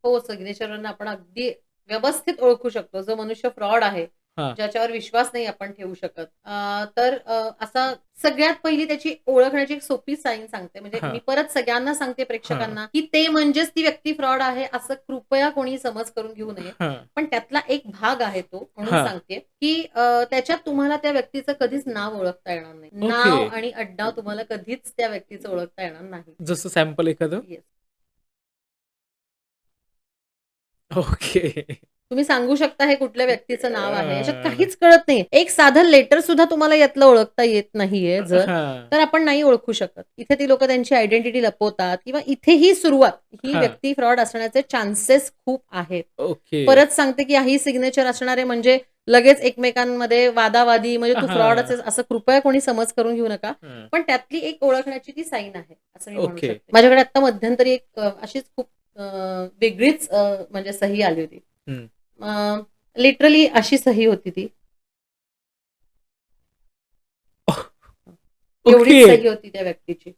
हो, सिग्नेचरवरनं आपण अगदी व्यवस्थित ओळखू शकतो. जो मनुष्य फ्रॉड आहे, हां, ज्याच्यावर विश्वास नाही आपण ठेवू शकत. तर असा सगळ्यात पहिली त्याची ओळखण्याची एक सोपी साईन सांगते. म्हणजे मी हां, परत सगळ्यांना सांगते हां, प्रेक्षकांना, की ते म्हणजेच ती व्यक्ती फ्रॉड आहे असं कृपया कोणी समज करून घेऊ नये. हां, पण त्यातला एक भाग आहे तो म्हणून हां. सांगते, की त्याच्यात तुम्हाला त्या व्यक्तीचं कधीच नाव ओळखता येणार नाही. ओके. नाव आणि आडनाव तुम्हाला कधीच त्या व्यक्तीचं ओळखता येणार नाही. जसं सॅम्पल एखादं? येस. ओके. तुम्ही सांगू शकता हे कुठल्या व्यक्तीचं नाव आहे. याच्यात अ, काहीच कळत नाही. एक साधं लेटर सुद्धा तुम्हाला यातलं ओळखता येत नाहीये जर, हां, तर आपण नाही ओळखू शकत. इथे ती लोकं त्यांची आयडेंटिटी लपवतात किंवा इथेही सुरुवात ही हां. व्यक्ती फ्रॉड असण्याचे चान्सेस खूप आहेत. ओके. परत सांगते, की ही सिग्नेचर असणारे म्हणजे लगेच एकमेकांमध्ये वादावादी म्हणजे तू फ्रॉडच हां, आहेस असं कृपया कोणी समज करून घेऊ नका. हं. पण त्यातली एक ओळखण्याची ती साईन आहे, असं मी म्हणू ओके. शकते. माझ्याकडे आता मध्यंतरी एक अशीच खूप वेगळीच म्हणजे सही आली होती. हं. लिटरली अशी सही होती ती. ओके. एवढीच सही होती त्या व्यक्तीची.